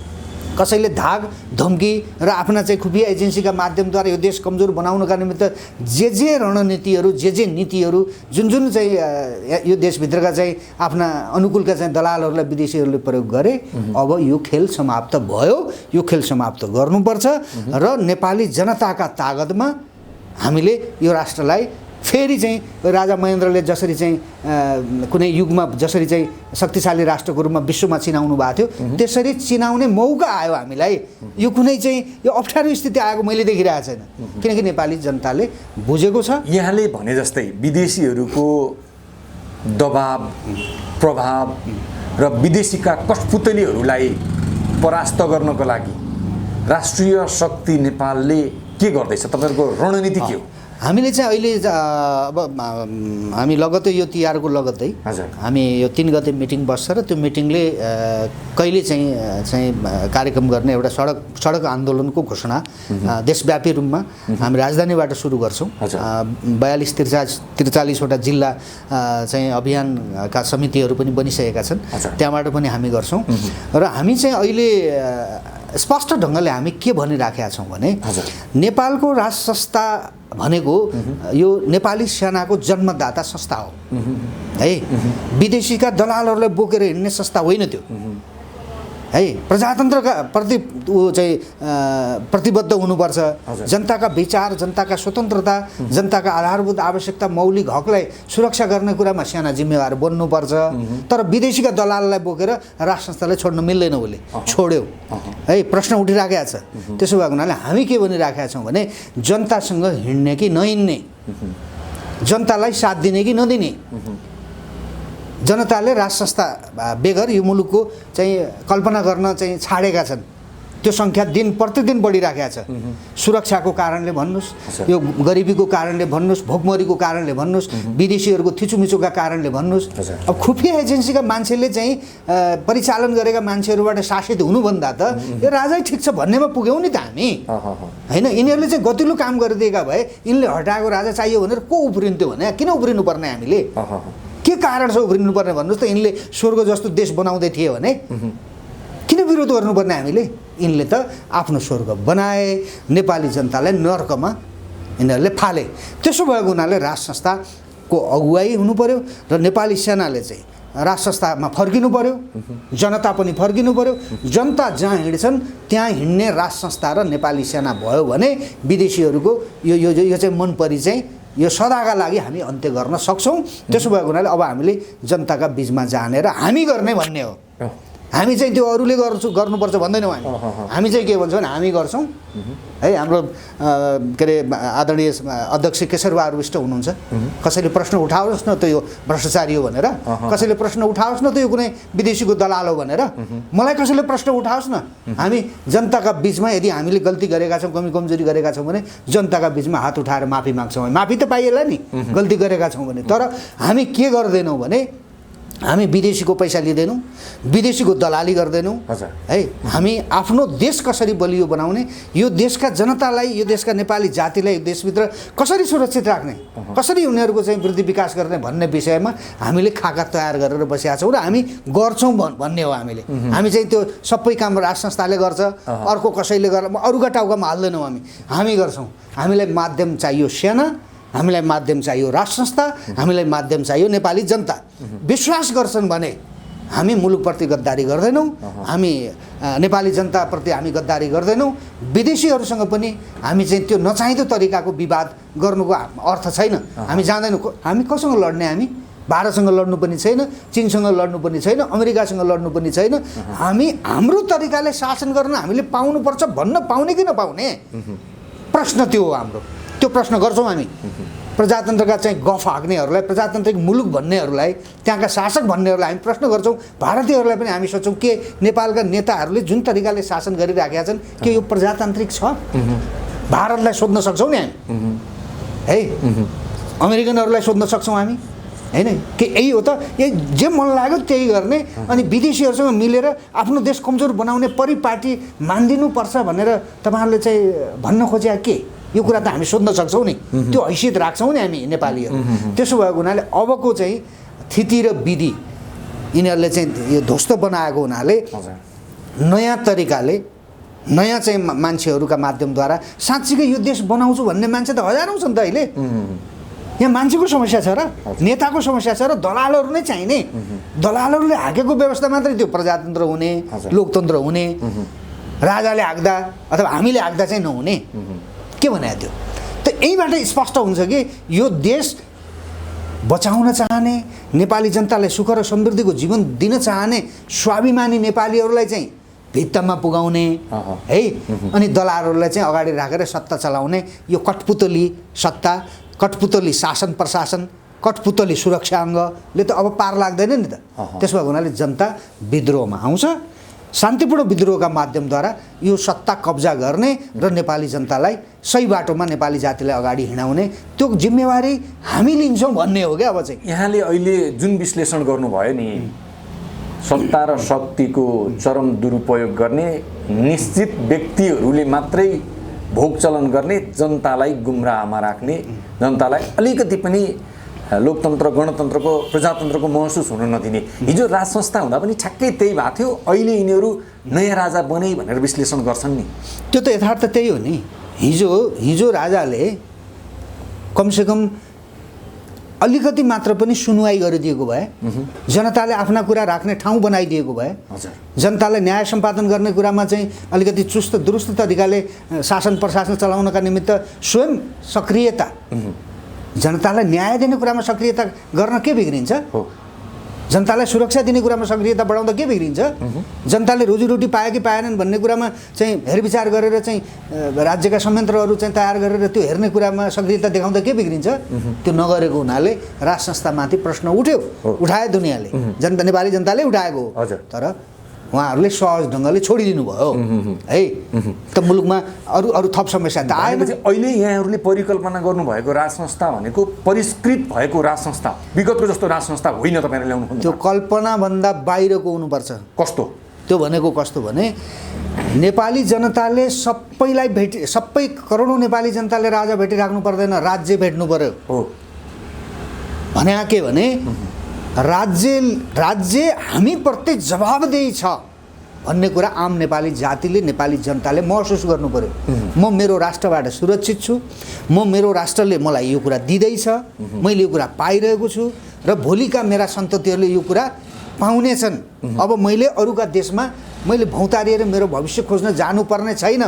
कसैले धाक धम्की र आफ्ना चाहिँ खुफिया एजेन्सीका माध्यमद्वारा यो देश कमजोर बनाउनका निमित्त जे रणनीतिहरू जे नीतिहरू जुन चाहिँ यो देशभित्रका चाहिँ आफ्ना अनुकूलका चाहिँ दलालहरूलाई विदेशीहरूले प्रयोग गरे अब यो खेल समाप्त भयो यो खेल समाप्त गर्नुपर्छ र नेपाली जनताका तागतमा हामीले यो राष्ट्रलाई फेरि चाहिँ राजा महेन्द्रले जसरी चाहिँ कुनै युगमा जसरी चाहिँ शक्तिशाली राष्ट्रको रूपमा विश्वमा चिनाउनु भएको थियो त्यसरी चिनाउने मौका आयो हामीलाई यो कुनै चाहिँ यो अप्ठ्यारो स्थिति आएको मैले देखिरहेको छैन किनकि नेपाली जनताले बुझेको छ यहाँले भने जस्तै विदेशीहरूको दबाब प्रभाव र विदेशीका कठपुतलीहरूलाई परास्त गर्नको लागि राष्ट्रिय शक्ति नेपालले के गर्दैछ तपाईहरुको रणनीति के हो हामीले चाहिँ अहिले अब हामी लगत्तै यो तिहारको लगत्तै हामी यो 3 गते मिटिङ बस्छ र त्यो मिटिङले कहिले चाहिँ कार्यक्रम गर्ने एउटा सडक आन्दोलनको घोषणा देशव्यापी रूपमा हामी राजधानीबाट सुरु गर्छौँ 42-43 वटा जिल्ला चाहिँ अभियानका समितिहरू पनि बनिसकेका छन् त्यहाँबाट पनि हामी गर्छौँ र हामी चाहिँ अहिले स्पष्ट ढङ्गले हामी के भनिराखेका छौँ भने नेपालको राज संस्था भनेको यो नेपाली सेनाको जन्मदाता संस्था हो है विदेशीका दलालहरूलाई बोकेर हिँड्ने संस्था होइन त्यो है प्रजातन्त्रका प्रति चाहिँ प्रतिबद्ध हुनुपर्छ जनताका विचार जनताका स्वतन्त्रता जनताका आधारभूत आवश्यकता मौलिक हकलाई सुरक्षा गर्ने कुरामा सेना जिम्मेवार बन्नुपर्छ तर विदेशीका दलाललाई बोकेर राज संस्थालाई छोड्न मिल्दैन उसले छोड्यो है प्रश्न उठिराखेको छ त्यसो भएको हुनाले हामी के भनिराखेका छौँ भने जनतासँग हिँड्ने कि नहिँड्ने जनतालाई साथ दिने कि नदिने जनताले राज संस्था बेगर यो मुलुकको चाहिँ कल्पना गर्न चाहिँ छाडेका छन् त्यो सङ्ख्या दिन प्रतिदिन बढिराखेको छ। सुरक्षाको कारणले भन्नुहोस्, यो गरिबीको कारणले भन्नुहोस्, भोकमरीको कारणले भन्नुहोस्, विदेशीहरूको थिचोमिचोका कारणले भन्नुहोस्। अब खुफिया एजेन्सीका मान्छेले चाहिँ परिचालन गरेका मान्छेहरूबाट शासित हुनुभन्दा त यो राजै ठिक छ भन्नेमा पुग्यौँ नि त हामी, होइन? यिनीहरूले चाहिँ गतिलो काम गरिदिएका भए यिनले हटाएको राजा चाहियो भनेर को उफ्रिन्थ्यो भने किन उफ्रिनु पर्ने हामीले? के कारण छ उफ्रिनु पर्ने भन्नुहोस् त? यिनले स्वर्ग जस्तो देश बनाउँदै थिए भने किन विरोध गर्नुपर्ने हामीले? यिनले त आफ्नो स्वर्ग बनाए, नेपाली जनतालाई नर्कमा यिनीहरूले फाले। त्यसो भएको हुनाले राज संस्थाको अगुवाई हुनु पर्यो र नेपाली सेनाले चाहिँ राज संस्थामा फर्किनु पर्यो, जनता पनि फर्किनु पर्यो। जनता जहाँ हिँड्छन् त्यहाँ हिँड्ने राज संस्था र नेपाली सेना भयो भने विदेशीहरूको यो चाहिँ मनपरी चाहिँ यो सदाका लागि हामी अन्त्य गर्न सक्छौँ। त्यसो भएको हुनाले अब हामीले जनताका बिचमा जाने र हामी गर्ने भन्ने हो। हामी चाहिँ त्यो अरूले गर्नुपर्छ भन्दैनौँ हामी चाहिँ के भन्छौँ भने हामी गर्छौँ है। हाम्रो के अरे आदरणीय अध्यक्ष केशरबहादुर विष्ट हुनुहुन्छ, कसैले प्रश्न उठाओस् न त यो भ्रष्टाचारी हो भनेर, कसैले प्रश्न उठाओस् न त यो कुनै विदेशीको दलाल हो भनेर, मलाई कसैले प्रश्न उठाओस् न। हामी जनताका बिचमा यदि हामीले गल्ती गरेका छौँ, कमजोरी गरेका छौँ भने जनताका बिचमा हात उठाएर माफी माग्छौँ। माफी त पाइएला नि गल्ती गरेका छौँ भने। तर हामी के गर्दैनौँ भने हामी विदेशीको पैसा लिँदैनौँ, विदेशीको दलाली गर्दैनौँ है। हामी आफ्नो देश कसरी बलियो बनाउने, यो देशका जनतालाई, यो देशका नेपाली जातिलाई देशभित्र कसरी सुरक्षित राख्ने, कसरी उनीहरूको चाहिँ वृद्धि विकास गर्ने भन्ने विषयमा हामीले खाका तयार गरेर बसेका छौँ र हामी गर्छौँ भन्ने हो। हामी चाहिँ त्यो सबै काम राज संस्थाले गर्छ, अर्को कसैले गर्छ, अरूका टाउकामा हाल्दैनौँ। हामी गर्छौँ। हामीलाई माध्यम चाहियो सेना, हामीलाई माध्यम चाहियो राज संस्था, हामीलाई माध्यम चाहियो नेपाली जनता। विश्वास गर्छन् भने हामी मुलुकप्रति गद्दारी गर्दैनौँ, हामी नेपाली जनताप्रति हामी गद्दारी गर्दैनौँ। विदेशीहरूसँग पनि हामी चाहिँ त्यो नचाहिँदो तरिकाको विवाद गर्नुको अर्थ छैन। हामी जाँदैनौँ। हामी कसँग लड्ने? हामी भारतसँग लड्नु पनि छैन, चीनसँग लड्नु पनि छैन, अमेरिकासँग लड्नु पनि छैन। हामी हाम्रो तरिकाले शासन गर्न हामीले पाउनुपर्छ भन्न पाउने कि नपाउने प्रश्न त्यो हो हाम्रो। त्यो प्रश्न गर्छौँ हामी। प्रजातन्त्रका चाहिँ गफ हाँक्नेहरूलाई, प्रजातान्त्रिक मुलुक भन्नेहरूलाई, त्यहाँका शासक भन्नेहरूलाई हामी प्रश्न गर्छौँ। भारतीयहरूलाई पनि हामी सोच्छौँ के नेपालका नेताहरूले जुन तरिकाले शासन गरिराखेका छन् के यो प्रजातान्त्रिक छ? भारतलाई सोध्न सक्छौँ नि हामी है, अमेरिकनहरूलाई सोध्न सक्छौँ हामी होइन? के यही हो त? यही जे मन लाग्यो त्यही गर्ने अनि विदेशीहरूसँग मिलेर आफ्नो देश कमजोर बनाउने परिपाटी मानिदिनुपर्छ भनेर तपाईँहरूले चाहिँ भन्न खोजे के? यो कुरा त हामी सोध्न सक्छौँ नि, त्यो हैसियत राख्छौँ नि हामी नेपालीहरू। त्यसो भएको हुनाले अबको चाहिँ स्थिति र विधि यिनीहरूले चाहिँ यो ध्वस्त बनाएको हुनाले नयाँ तरिकाले नयाँ चाहिँ मान्छेहरूका माध्यमद्वारा साँच्चीकै यो देश बनाउँछु भन्ने मान्छे त हजारौँ छन् त अहिले। यहाँ मान्छेको समस्या छ र नेताको समस्या छ र दलालहरू नै चाहिने। दलालहरूले हाकेको व्यवस्था मात्रै त्यो प्रजातन्त्र हुने, लोकतन्त्र हुने, राजाले हाक्दा अथवा हामीले हाक्दा चाहिँ नहुने के भने त्यो। त यहीबाट स्पष्ट हुन्छ कि यो देश बचाउन चाहने, नेपाली जनतालाई सुख र समृद्धिको जीवन दिन चाहने स्वाभिमानी नेपालीहरूलाई चाहिँ भित्तामा पुगाउने है, अनि दलालहरूलाई चाहिँ अगाडि राखेर सत्ता चलाउने यो कठपुतली सत्ता, कठपुतली शासन प्रशासन, कठपुतली सुरक्षा अङ्गले त अब पार लाग्दैन नि त। त्यसो भएको हुनाले जनता विद्रोहमा आउँछ। शान्तिपूर्ण विद्रोहका माध्यमद्वारा यो सत्ता कब्जा गर्ने र नेपाली जनतालाई सही बाटोमा नेपाली जातिलाई अगाडि हिँडाउने त्यो जिम्मेवारी हामी लिन्छौँ भन्ने हो क्या। अब चाहिँ यहाँले अहिले जुन विश्लेषण गर्नुभयो नि, सत्ता र शक्तिको चरम दुरुपयोग गर्ने निश्चित व्यक्तिहरूले मात्रै भोग चलन गर्ने, जनतालाई गुमराहमा राख्ने, जनतालाई अलिकति पनि लोकतन्त्र गणतन्त्रको प्रजातन्त्रको महसुस हुन नदिने। हिजो राज संस्था हुँदा पनि ठ्याक्कै त्यही भएको थियो। अहिले यिनीहरू नयाँ राजा बने भनेर विश्लेषण गर्छन् नि। त्यो त यथार्थ त्यही हो नि। हिजो राजाले कमसेकम अलिकति मात्र पनि सुनवाई गरिदिएको भए, जनताले आफ्ना कुरा राख्ने ठाउँ बनाइदिएको भए, जनतालाई न्याय सम्पादन गर्ने कुरामा चाहिँ अलिकति चुस्त दुरुस्त तरिकाले शासन प्रशासन चलाउनका निमित्त स्वयं सक्रियता, जनतालाई न्याय दिने कुरामा सक्रियता गर्न के बिग्रिन्छ? जनतालाई सुरक्षा दिने कुरामा सक्रियता बढाउँदा के बिग्रिन्छ? जनताले रोजीरोटी पाए कि पाएनन् भन्ने कुरामा चाहिँ हेरविचार गरेर चाहिँ राज्यका संयन्त्रहरू चाहिँ तयार गरेर त्यो हेर्ने कुरामा सक्रियता देखाउँदा के बिग्रिन्छ? त्यो नगरेको हुनाले राज संस्थामाथि प्रश्न उठायो दुनियाँले, जनता नेपाली जनताले उठाएको हो। तर उहाँहरूले सहज ढङ्गले छोडिदिनु भयो है। त मुलुकमा अरू अरू थप समस्या त आएन। अहिले यहाँहरूले परिकल्पना गर्नुभएको राज संस्था भनेको परिष्कृत भएको राज संस्था, विगतको जस्तो राज संस्था होइन तपाईँले ल्याउनु खोज्नु। त्यो कल्पनाभन्दा बाहिरको हुनुपर्छ। कस्तो? त्यो भनेको कस्तो भने नेपाली जनताले सबै करोडौँ नेपाली जनताले राजा भेटिराख्नु पर्दैन, राज्य भेट्नु पर्यो। हो भने के भने राज्य हामीप्रति जवाबदेही छ भन्ने कुरा आम नेपाली जातिले, नेपाली जनताले महसुस गर्नु पर्यो। म मेरो राष्ट्रबाट सुरक्षित छु, म मेरो राष्ट्रले मलाई यो कुरा दिँदैछ, मैले यो कुरा पाइरहेको छु र भोलिका मेरा सन्ततिहरूले यो कुरा पाउनेछन्। अब मैले अरूका देशमा मैले भौतारिएर मेरो भविष्य खोज्न जानुपर्ने छैन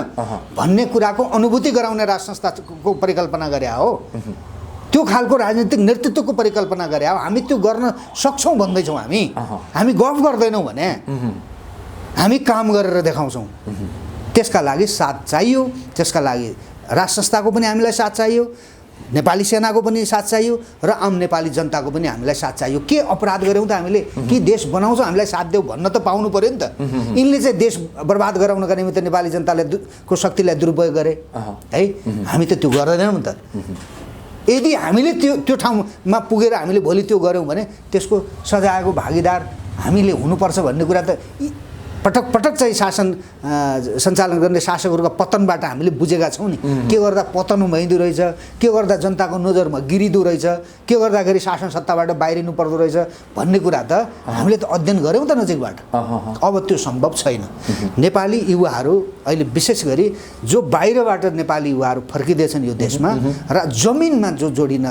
भन्ने कुराको अनुभूति गराउने राज संस्थाको परिकल्पना गरे हो। त्यो खालको राजनीतिक नेतृत्वको परिकल्पना गरे हो। हामी त्यो गर्न सक्छौँ भन्दैछौँ। हामी गफ गर्दैनौँ भने हामी काम गरेर देखाउँछौँ। त्यसका लागि साथ चाहियो, त्यसका लागि राज संस्थाको पनि हामीलाई साथ चाहियो, नेपाली सेनाको पनि साथ चाहियो र आम नेपाली जनताको पनि हामीलाई साथ चाहियो। के अपराध गऱ्यौँ त हामीले, कि देश बनाउँछौँ हामीलाई साथ देऊ भन्न त पाउनु पर्यो नि त। यिनले चाहिँ देश बर्बाद गराउनका निमित्त नेपाली जनताले को शक्तिलाई दुरुपयोग गरे है। हामी त त्यो गर्दैनौँ नि त। यदि हामीले त्यो ठाउँमा पुगेर हामीले भोलि त्यो गऱ्यौँ भने त्यसको सजायको भागीदार हामीले हुनुपर्छ भन्ने कुरा त पटक पटक चाहिँ शासन सञ्चालन गर्ने शासकहरूका पतनबाट हामीले बुझेका छौँ नि। के गर्दा पतन भइँदो रहेछ, के गर्दा जनताको नजरमा गिरिदो रहेछ, के गर्दाखेरि शासन सत्ताबाट बाहिरिनु पर्दो रहेछ भन्ने कुरा त हामीले त अध्ययन गऱ्यौँ त नजिकबाट। अब त्यो सम्भव छैन। नेपाली युवाहरू अहिले विशेष गरी जो बाहिरबाट नेपाली युवाहरू फर्किँदैछन् यो देशमा र जमिनमा जो जोडिन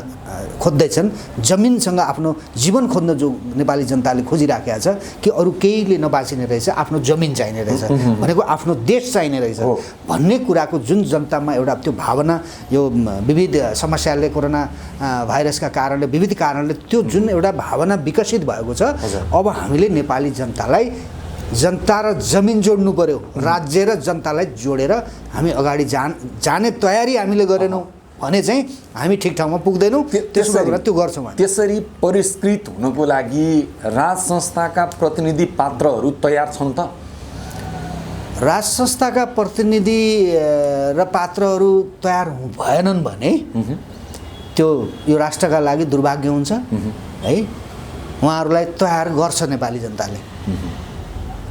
खोज्दैछन्, जमिनसँग आफ्नो जीवन खोज्न जो नेपाली जनताले खोजिराखेका छ कि अरू केहीले नबाँचिने रहेछ, आफ्नो जमिन चाहिने रहेछ भनेको आफ्नो देश चाहिने रहेछ भन्ने कुराको जुन जनतामा एउटा त्यो भावना, यो विविध समस्याले, कोरोना भाइरसका कारणले, विविध कारणले त्यो जुन एउटा भावना विकसित भएको छ, अब हामीले नेपाली जनतालाई जनता र जमिन जोड्नु पर्यो। राज्य र जनतालाई जोडेर हामी अगाडि जाने तयारी हामीले गरेनौँ भने चाहिँ हामी ठिक ठाउँमा पुग्दैनौँ। त्यसो गरेर त्यो गर्छौँ। त्यसरी परिष्कृत हुनको लागि राज संस्थाका प्रतिनिधि पात्रहरू तयार छन् त? राज संस्थाका प्रतिनिधि र पात्रहरू तयार भएनन् भने त्यो यो राष्ट्रका लागि दुर्भाग्य हुन्छ है। उहाँहरूलाई तयार गर्छ नेपाली जनताले।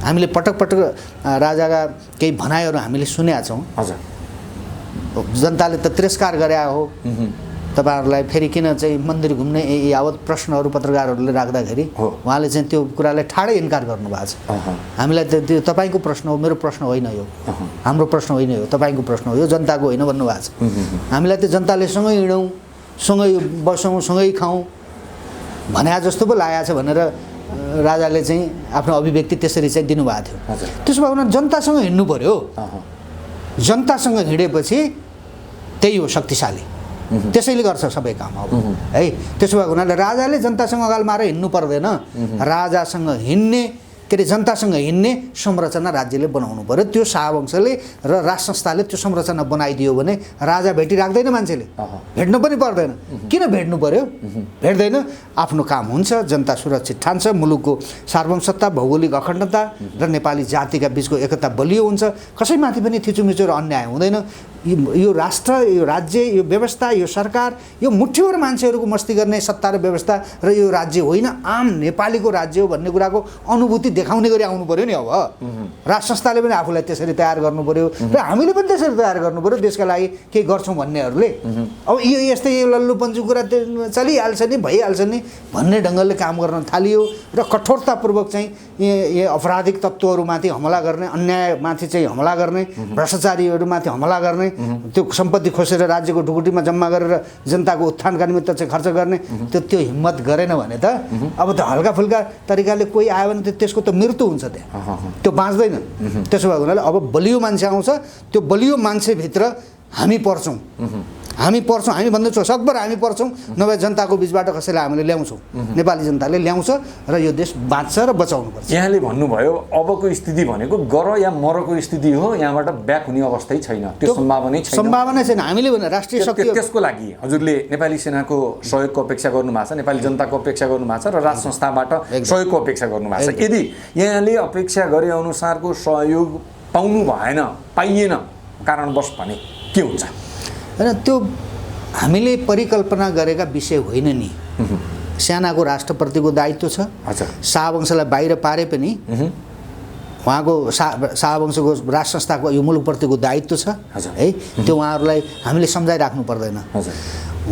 हामीले पटक पटक राजाका केही भनाइहरू हामीले सुनेका छौँ। हजुर, जनताले त तिरस्कार गरे हो। तपाईँहरूलाई फेरि किन चाहिँ मन्दिर घुम्ने यावत प्रश्नहरू पत्रकारहरूले राख्दाखेरि उहाँले चाहिँ त्यो कुरालाई ठाडै इन्कार गर्नुभएको छ। हामीलाई त त्यो तपाईँको प्रश्न हो, मेरो प्रश्न होइन, यो हाम्रो प्रश्न होइन, यो तपाईँको प्रश्न हो, यो जनताको होइन भन्नुभएको छ। हामीलाई त जनताले सँगै हिँडौँ, सँगै बसौँ, सँगै खाउँ भने जस्तो पो लागेको छ भनेर राजाले चाहिँ आफ्नो अभिव्यक्ति त्यसरी चाहिँ दिनुभएको थियो। त्यसो भए जनतासँग हिँड्नु पर्यो। जनतासँग हिँडेपछि त्यही हो शक्तिशाली, त्यसैले गर्छ सबै काम अब है। त्यसो भएको हुनाले राजाले जनतासँग अगालमार हिँड्नु पर्दैन। राजासँग हिँड्ने के अरे जनतासँग हिँड्ने संरचना राज्यले बनाउनु पर्यो। त्यो शाहवंशले र राज संस्थाले त्यो संरचना बनाइदियो भने राजा भेटिराख्दैन, मान्छेले भेट्नु पनि पर्दैन। किन भेट्नु पर्यो? भेट्दैन, आफ्नो काम हुन्छ, जनता सुरक्षित ठान्छ, मुलुकको सार्वभौमसत्ता, भौगोलिक अखण्डता र नेपाली जातिका बिचको एकता बलियो हुन्छ, कसैमाथि पनि थिचोमिचो र अन्याय हुँदैन। यो राष्ट्र, यो राज्य, यो व्यवस्था, यो सरकार, यो मुठ्ठीभर मान्छेहरूको मस्ती गर्ने सत्ता र व्यवस्था र यो राज्य होइन, आम नेपालीको राज्य हो भन्ने कुराको अनुभूति देखाउने गरी आउनु पर्यो नि। अब राज संस्थाले पनि आफूलाई त्यसरी तयार गर्नु पर्यो र हामीले पनि त्यसरी तयार गर्नु पर्यो देशका लागि केही गर्छौँ भन्नेहरूले। अब यो यस्तै लल्लुपन्चु कुरा चलिहाल्छ नि, भइहाल्छ नि भन्ने ढङ्गले काम गर्न थालियो र कठोरतापूर्वक चाहिँ यो अपराधिक तत्त्वहरूमाथि हमला गर्ने, अन्यायमाथि चाहिँ हमला गर्ने, भ्रष्टाचारीहरूमाथि हमला गर्ने, त्यो सम्पत्ति खोसेर राज्यको ढुकुटीमा जम्मा गरेर जनताको उत्थानका निमित्त चाहिँ खर्च गर्ने, त्यो हिम्मत गरेन भने त अब त हल्का फुल्का तरिकाले कोही आयो भने त्यसको त मृत्यु हुन्छ, त्यहाँ त्यो बाँच्दैन। त्यसो भएको हुनाले अब बलियो मान्छे आउँछ, त्यो बलियो मान्छेभित्र हामी पर्छौँ, हामी भन्दैछौँ सकभर हामी पर्छौँ, नभए जनताको बिचबाट कसैलाई हामीले ल्याउँछौँ, नेपाली जनताले ल्याउँछ र यो देश बाँच्छ र बचाउनुपर्छ। यहाँले भन्नुभयो अबको स्थिति भनेको गर या मरको स्थिति हो, यहाँबाट ब्याक हुने अवस्थै छैन, त्यो सम्भावनै छैन। हामीले भने राष्ट्रिय शक्ति त्यसको लागि हजुरले नेपाली सेनाको सहयोगको अपेक्षा गर्नुभएको छ, नेपाली जनताको अपेक्षा गर्नुभएको छ र राज संस्थाबाट सहयोगको अपेक्षा गर्नुभएको छ। यदि यहाँले अपेक्षा गरे अनुसारको सहयोग पाउनु भएन, पाइएन कारणवश भने के हुन्छ? होइन, त्यो हामीले परिकल्पना गरेका विषय होइन नि। सेनाको राष्ट्रप्रतिको दायित्व छ। शाहवंशलाई बाहिर पारे पनि उहाँको शाहवंशको राज संस्थाको यो मुलुकप्रतिको दायित्व छ है, त्यो उहाँहरूलाई हामीले सम्झाइराख्नु पर्दैन।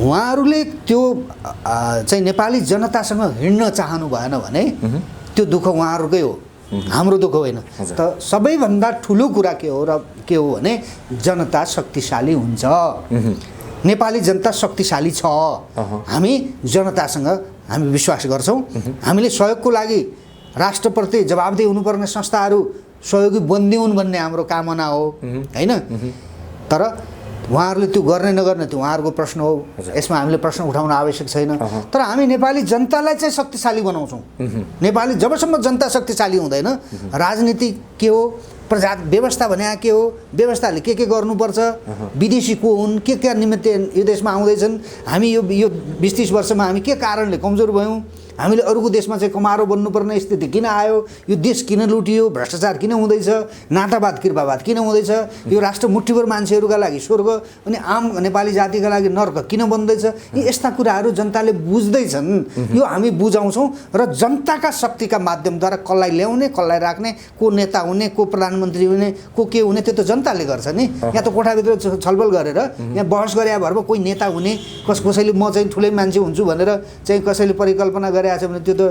उहाँहरूले त्यो चाहिँ नेपाली जनतासँग हिँड्न चाहनु भएन भने त्यो दुःख उहाँहरूकै हो, हाम्रो दुःख होइन। त सबैभन्दा ठुलो कुरा के हो भने जनता शक्तिशाली हुन्छ, नेपाली जनता शक्तिशाली छ। हामी जनतासँग हामी विश्वास गर्छौँ। हामीले सहयोगको लागि राष्ट्रप्रति जवाबदेही हुनुपर्ने संस्थाहरू सहयोगी बन्दिउन् भन्ने हाम्रो कामना हो होइन। तर उहाँहरूले त्यो गर्ने नगर्ने त्यो उहाँहरूको प्रश्न हो, यसमा हामीले प्रश्न उठाउन आवश्यक छैन। तर हामी नेपाली जनतालाई चाहिँ शक्तिशाली बनाउँछौँ। नेपाली जबसम्म जनता शक्तिशाली हुँदैन, राजनीति के हो, प्रजा व्यवस्था भने के हो, व्यवस्थाले के गर्नुपर्छ, विदेशी को हुन्, के निमित्त यो देशमा आउँदैछन्, हामी यो 20-30 वर्षमा हामी के कारणले कमजोर भयौँ, हामीले अरूको देशमा चाहिँ कमारो बन्नुपर्ने स्थिति किन आयो, यो देश किन लुटियो, भ्रष्टाचार किन हुँदैछ, नातावाद कृपावाद किन हुँदैछ, यो राष्ट्र मुठ्ठीभर मान्छेहरूका लागि स्वर्ग अनि आम नेपाली जातिका लागि नर्क किन बन्दैछ, यी यस्ता कुराहरू जनताले बुझ्दैछन्। यो हामी बुझाउँछौँ र जनताका शक्तिका माध्यमद्वारा कसलाई ल्याउने, कसलाई राख्ने, को नेता हुने, को प्रधानमन्त्री हुने, को के हुने, त्यो त जनताले गर्छ नि। यहाँ त कोठाभित्र छलफल गरेर यहाँ बहस गरे भरमा कोही नेता हुने, कसैले म चाहिँ ठुलै मान्छे हुन्छु भनेर चाहिँ कसैले परिकल्पना गरेछ भने त्यो त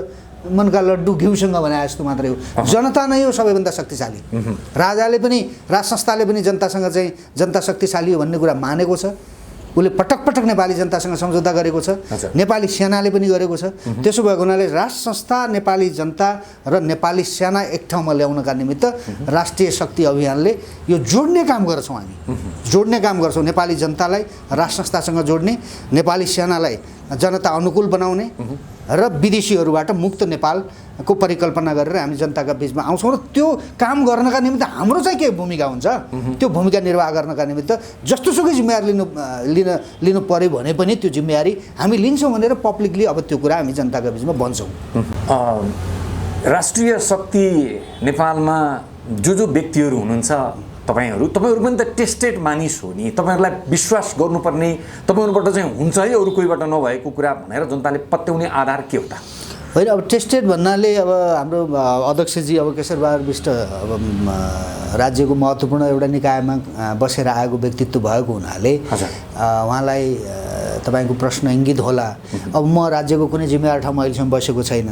मनका लड्डु घिउसँग बनाए जस्तो मात्रै हो। जनता नै हो सबैभन्दा शक्तिशाली। राजाले पनि राज संस्थाले पनि जनतासँग चाहिँ जनता शक्तिशाली हो भन्ने कुरा मानेको छ। उसले पटक पटक नेपाली जनतासँग सम्झौता गरेको छ, नेपाली सेनाले पनि गरेको छ। त्यसो भएको हुनाले राज संस्था, नेपाली जनता र नेपाली सेना एक ठाउँमा ल्याउनका निमित्त राष्ट्रिय शक्ति अभियानले यो जोड्ने काम गर्छौँ। हामी जोड्ने काम गर्छौँ, नेपाली जनतालाई राज संस्थासँग जोड्ने, नेपाली सेनालाई जनता अनुकूल बनाउने र विदेशीहरूबाट मुक्त नेपालको परिकल्पना गरेर हामी जनताका बिचमा आउँछौँ। र त्यो काम गर्नका निमित्त हाम्रो चाहिँ के भूमिका हुन्छ, त्यो भूमिका निर्वाह गर्नका निमित्त जस्तोसुकै जिम्मेवारी लिनु पर्यो भने पनि त्यो जिम्मेवारी हामी लिन्छौँ भनेर पब्लिकली अब त्यो कुरा हामी जनताका बिचमा भन्छौँ। राष्ट्रिय शक्ति नेपालमा जो व्यक्तिहरू हुनुहुन्छ, तपाईहरू पनि त टेस्टेड मानिस हो नि, तपाईहरूलाई विश्वास गर्नुपर्ने, तपाईँहरूबाट चाहिँ हुन्छ है अरू कोहीबाट नभएको कुरा भनेर जनताले पत्याउने आधार के हो त? होइन, अब टेस्टेड भन्नाले अब हाम्रो अध्यक्षजी अब केशरबहादुर विष्ट अब राज्यको महत्त्वपूर्ण एउटा निकायमा बसेर आएको व्यक्तित्व भएको हुनाले उहाँलाई तपाईँको प्रश्न इङ्गित होला। अब म राज्यको कुनै जिम्मेवार ठाउँमा अहिलेसम्म बसेको छैन,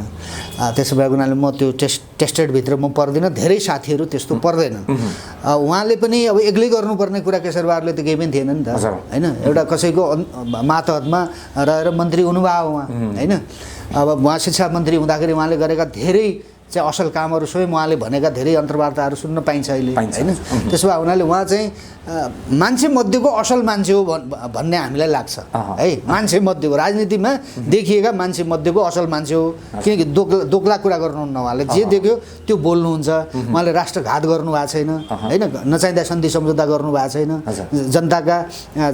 त्यसो भएको हुनाले म त्यो टेस्टेडभित्र म पर्दिनँ। धेरै साथीहरू त्यस्तो पर्दैन। उहाँले पनि अब एक्लै गर्नुपर्ने कुरा केशरबहादुरले त केही पनि थिएन नि त होइन। एउटा कसैको मातहतमा रहेर मन्त्री हुनुभयो उहाँ होइन। अब उहाँ शिक्षा मन्त्री हुँदाखेरि उहाँले गरेका धेरै चाहिँ असल कामहरू स्वयं उहाँले भनेका धेरै अन्तर्वार्ताहरू सुन्न पाइन्छ अहिले होइन। त्यसो भए हुनाले उहाँ चाहिँ मान्छे मध्येको असल मान्छे हो भन्ने हामीलाई लाग्छ है। मान्छे मध्येको राजनीतिमा देखिएका मान्छे मध्येको असल मान्छे हो, किनकि दोक्ला कुरा गर्नुहुन्न उहाँले। जे देख्यो त्यो बोल्नुहुन्छ। उहाँले राष्ट्रघात गर्नुभएको छैन होइन, नचाहिँदा सन्धि सम्झौता गर्नुभएको छैन, जनताका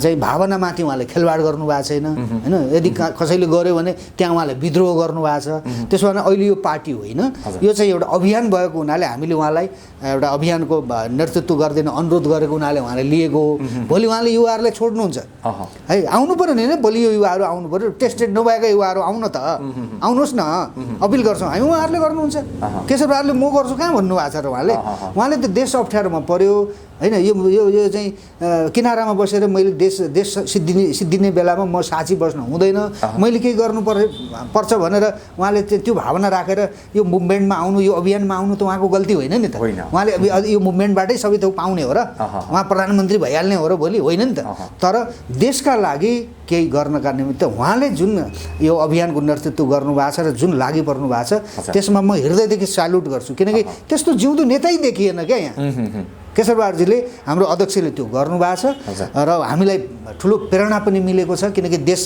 चाहिँ भावनामाथि उहाँले खेलवाड गर्नुभएको छैन होइन। यदि कसैले गर्यो भने त्यहाँ उहाँले विद्रोह गर्नुभएको छ। त्यसो भने अहिले यो पार्टी होइन, यो चाहिँ एउटा अभियान भएको हुनाले हामीले उहाँलाई एउटा अभियानको नेतृत्व गरिदिन अनुरोध गरेको हुनाले उहाँले लिएको हो। भोलि उहाँले युवाहरूलाई छोड्नुहुन्छ है, आउनु पऱ्यो नि होइन। भोलि यो युवाहरू आउनु पऱ्यो, टेस्टेड नभएका युवाहरू आउन त आउनुहोस् न, अपिल गर्छौँ हामी। उहाँहरूले गर्नुहुन्छ, केशरबहादुरले म गर्छु कहाँ भन्नुभएको छ र उहाँले त देश अप्ठ्यारोमा पऱ्यो होइन। यो चाहिँ किनारामा बसेर मैले देश सिद्धिने बेलामा म साँची बस्नु हुँदैन, मैले केही पर्छ भनेर उहाँले त्यो भावना राखेर यो मुभमेन्टमा आउनु, यो अभियानमा आउनु त उहाँको गल्ती होइन नि त। उहाँले यो मुभमेन्टबाटै सबै थोक पाउने हो र, उहाँ प्रधानमन्त्री भइहाल्ने हो र भोलि, होइन नि त। तर देशका लागि केही गर्नका निमित्त उहाँले जुन यो अभियानको नेतृत्व गर्नुभएको छ र जुन लागि पर्नु भएको छ त्यसमा म हृदयदेखि स्यालुट गर्छु। किनकि त्यस्तो जिउँदो नेतै देखिएन क्या यहाँ। केशरबहादुरजीले हाम्रो अध्यक्षले त्यो गर्नुभएको छ र हामीलाई ठुलो प्रेरणा पनि मिलेको छ किनकि देश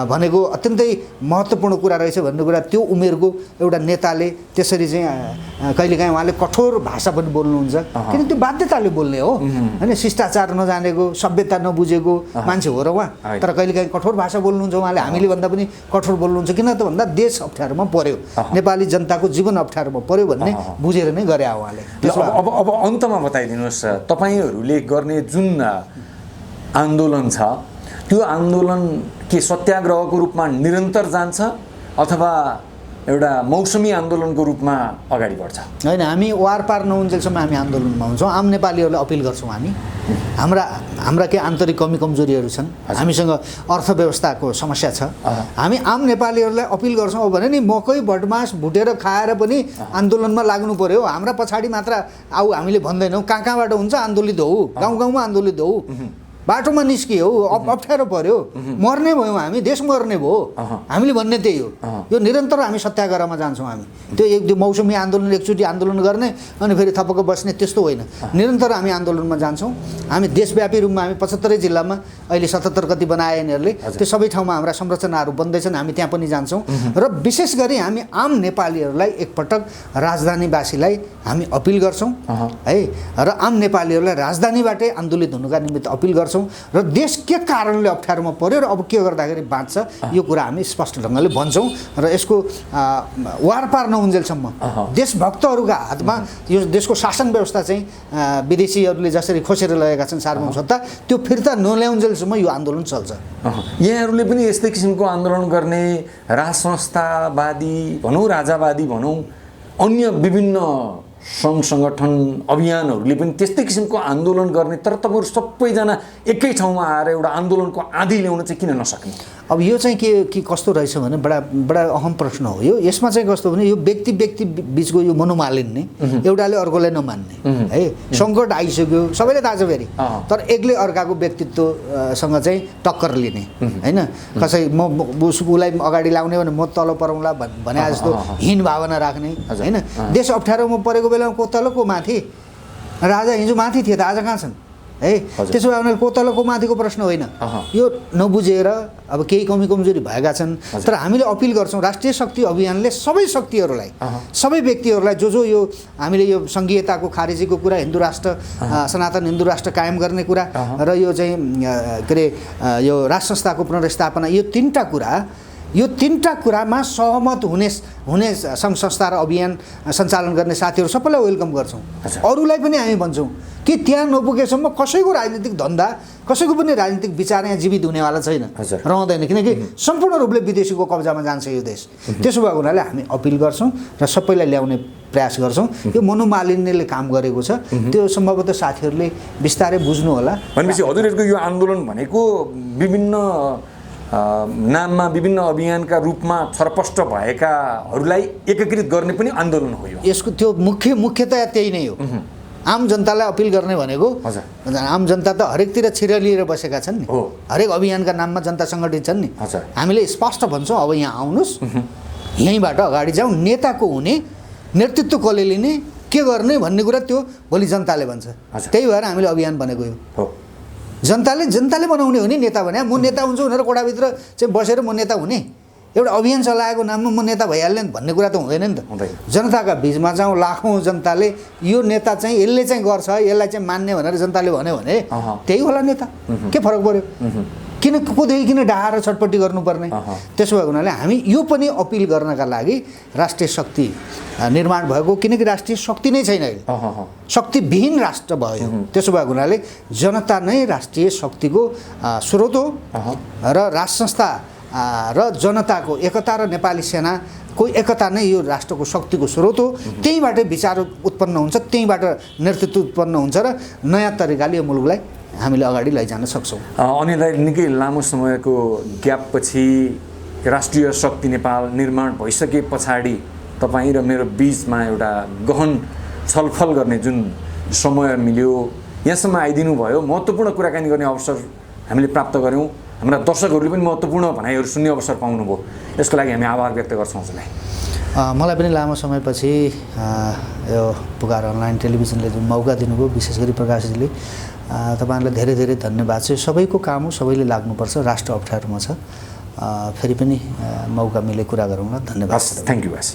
भनेको अत्यन्तै महत्त्वपूर्ण कुरा रहेछ भन्ने कुरा त्यो उमेरको एउटा नेताले त्यसरी चाहिँ कहिलेकाहीँ उहाँले कठोर भाषा पनि बोल्नुहुन्छ किन त्यो बाध्यताले बोल्ने हो होइन शिष्टाचार नजानेको सभ्यता नबुझेको मान्छे हो र उहाँ तर कहिलेकाहीँ कठोर भाषा बोल्नुहुन्छ उहाँले हामीले भन्दा पनि कठोर बोल्नुहुन्छ किन त भन्दा देश अप्ठ्यारोमा पर्यो नेपाली जनताको जीवन अप्ठ्यारोमा पर्यो भन्ने बुझेर नै गरे उहाँले अब अन्तमा बताइदिनुहोस् तपाईँहरूले गर्ने जुन आन्दोलन छ त्यो आन्दोलन के सत्याग्रहको रूपमा निरन्तर जान्छ अथवा एउटा मौसमी आन्दोलनको रूपमा अगाडि बढ्छ होइन हामी वारपार नहुन्जेलसम्म हामी आन्दोलनमा हुन्छौँ आम नेपालीहरूलाई अपिल गर्छौँ हामी हाम्रा के आन्तरिक कमी कमजोरीहरू छन् हामीसँग अर्थव्यवस्थाको समस्या छ हामी आम नेपालीहरूलाई अपिल गर्छौँ भने नि मकै भटमास भुटेर खाएर पनि आन्दोलनमा लाग्नु पर्यो हाम्रा पछाडि मात्र आऊ हामीले भन्दैनौँ कहाँबाट हुन्छ आन्दोलित हौ गाउँ गाउँमा आन्दोलित हौ बाटोमा निस्कियो अप्ठ्यारो पर्यो मर्ने भयौँ हामी देश मर्ने भयो हामीले भन्ने त्यही हो यो निरन्तर हामी सत्याग्रहमा जान्छौँ हामी त्यो मौसमी आन्दोलन एकचोटि आन्दोलन गर्ने अनि फेरि थपक्क बस्ने त्यस्तो होइन निरन्तर हामी आन्दोलनमा जान्छौँ हामी देशव्यापी रूपमा हामी 75 जिल्लामा अहिले 77 कति बनाए यिनीहरूले त्यो सबै ठाउँमा हाम्रा संरचनाहरू बन्दैछन् हामी त्यहाँ पनि जान्छौँ र विशेष गरी हामी आम नेपालीहरूलाई एकपटक राजधानीवासीलाई हामी अपिल गर्छौँ है र आम नेपालीहरूलाई राजधानीबाटै आन्दोलित हुनुका निमित्त अपिल गर्छौँ र देश के कारणले अप्ठ्यारोमा पर्यो र अब के गर्दाखेरि बाँच्छ यो कुरा हामी स्पष्ट ढङ्गले भन्छौँ र यसको वारपार नहुन्जेलसम्म देशभक्तहरूका हातमा यो देशको शासन व्यवस्था चाहिँ विदेशीहरूले जसरी खोसेर लगेका छन् सार्वभौम सत्ता त्यो फिर्ता नल्याउन्जेलसम्म यो आन्दोलन चल्छ यहाँहरूले पनि यस्तै किसिमको आन्दोलन गर्ने राज संस्थावादी भनौँ राजावादी भनौँ अन्य विभिन्न सङ्घ सङ्गठन अभियानहरूले पनि त्यस्तै किसिमको आन्दोलन गर्ने तर तपाईँहरू सबैजना एकै ठाउँमा आएर एउटा आन्दोलनको आँधी ल्याउन चाहिँ किन नसक्ने अब यो चाहिँ के कस्तो रहेछ भने बडा अहम प्रश्न हो यो यसमा चाहिँ कस्तो भने यो व्यक्ति बिचको यो मनोमालिन्य एउटाले अर्कोलाई नमान्ने है सङ्कट आइसक्यो सबैले थाहा छ फेरि तर एकले अर्काको व्यक्तित्वसँग चाहिँ टक्कर लिने होइन कसै म उसलाई अगाडि लाउने भने म तल पराउँला भने जस्तो हीन भावना राख्ने होइन देश अप्ठ्यारोमा परेको बेलामा को तल को माथि राजा हिजो माथि थिए त आज कहाँ छन् है त्यसो भए उनीहरू को तल को माथिको प्रश्न होइन यो नबुझेर अब केही कमी कमजोरी भएका छन् तर हामीले अपिल गर्छौँ राष्ट्रिय शक्ति अभियानले सबै शक्तिहरूलाई सबै व्यक्तिहरूलाई जो यो हामीले यो सङ्घीयताको खारेजीको कुरा हिन्दू राष्ट्र सनातन हिन्दू राष्ट्र कायम गर्ने कुरा र यो चाहिँ के अरे यो राज संस्थाको पुनर्स्थापना यो तीनटा कुरामा सहमत हुने सङ्घ संस्था र अभियान सञ्चालन गर्ने साथीहरू सबैलाई वेलकम गर्छौँ अरूलाई पनि हामी भन्छौँ कि त्यहाँ नपुगेसम्म कसैको राजनीतिक धन्दा कसैको पनि राजनीतिक विचार यहाँ जीवित हुनेवाला छैन रहँदैन किनकि सम्पूर्ण रूपले विदेशीको कब्जामा जान्छ यो देश त्यसो भएको हुनाले हामी अपिल गर्छौँ र सबैलाई ल्याउने प्रयास गर्छौँ यो मनोमालिन्यले काम गरेको छ त्यो सम्भवतः साथीहरूले बिस्तारै बुझ्नु होला भनेपछि हजुरहरूको यो आन्दोलन भनेको विभिन्न नाममा विभिन्न अभियानका रूपमा छरपष्ट भएकाहरूलाई एकीकृत गर्ने पनि आन्दोलन हो यसको त्यो मुख्यतया त्यही नै हो आम जनतालाई अपिल गर्ने भनेको आम जनता त हरेकतिर छिरलिएर बसेका छन् नि हरेक अभियानका नाममा जनता सङ्गठित छन् नि हामीले स्पष्ट भन्छौँ अब यहाँ आउनुहोस् यहीँबाट अगाडि जाउँ नेताको हुने नेतृत्व कसले लिने के गर्ने भन्ने कुरा त्यो भोलि जनताले भन्छ त्यही भएर हामीले अभियान भनेको हो जनताले बनाउने हो नि नेता भने म नेता हुन्छु भनेर कोठाभित्र चाहिँ बसेर म नेता हुने एउटा अभियान चलाएको नाममा म नेता भइहाल्ने भन्ने कुरा त हुँदैन नि त जनताका बिचमा जाउँ लाखौँ जनताले यो नेता चाहिँ यसले चाहिँ गर्छ यसलाई चाहिँ मान्ने भनेर जनताले भन्यो भने त्यही होला नेता के फरक पर्यो किन कोदेखि डाहा र छटपट्टि गर्नुपर्ने त्यसो भएको हुनाले हामी यो पनि अपिल गर्नका लागि राष्ट्रिय शक्ति निर्माण भएको किनकि राष्ट्रिय शक्ति नै छैन अहिले शक्तिविहीन राष्ट्र भयो त्यसो भएको हुनाले जनता नै राष्ट्रिय शक्तिको स्रोत हो र राज संस्था र जनताको एकता र नेपाली सेनाको एकता नै यो राष्ट्रको शक्तिको स्रोत हो त्यहीँबाट विचार उत्पन्न हुन्छ त्यहीँबाट नेतृत्व उत्पन्न हुन्छ र नयाँ तरिकाले यो मुलुकलाई हामीले अगाडि लैजान सक्छौँ अनिललाई निकै लामो समयको ग्यापपछि राष्ट्रिय शक्ति नेपाल निर्माण भइसके पछाडि तपाईँ र मेरो बिचमा एउटा गहन छलफल गर्ने जुन समय मिल्यो यहाँसम्म आइदिनु भयो महत्त्वपूर्ण कुराकानी गर्ने अवसर हामीले प्राप्त गऱ्यौँ हाम्रा दर्शकहरूले पनि महत्त्वपूर्ण भनाइहरू सुन्ने अवसर पाउनुभयो, यसको लागि हामी आभार व्यक्त गर्छौँ हजुरलाई। मलाई पनि लामो समयपछि यो पुकार अनलाइन टेलिभिजनले जुन मौका दिनुभयो, विशेष गरी प्रकाशजीले, तपाईँहरूलाई धेरै धेरै धन्यवाद छ। सबैको काम हो, सबैले लाग्नुपर्छ, राष्ट्र अप्ठ्यारोमा छ। फेरि पनि मौका मिले कुरा गरौँला। धन्यवाद। थ्याङ्क यू बास।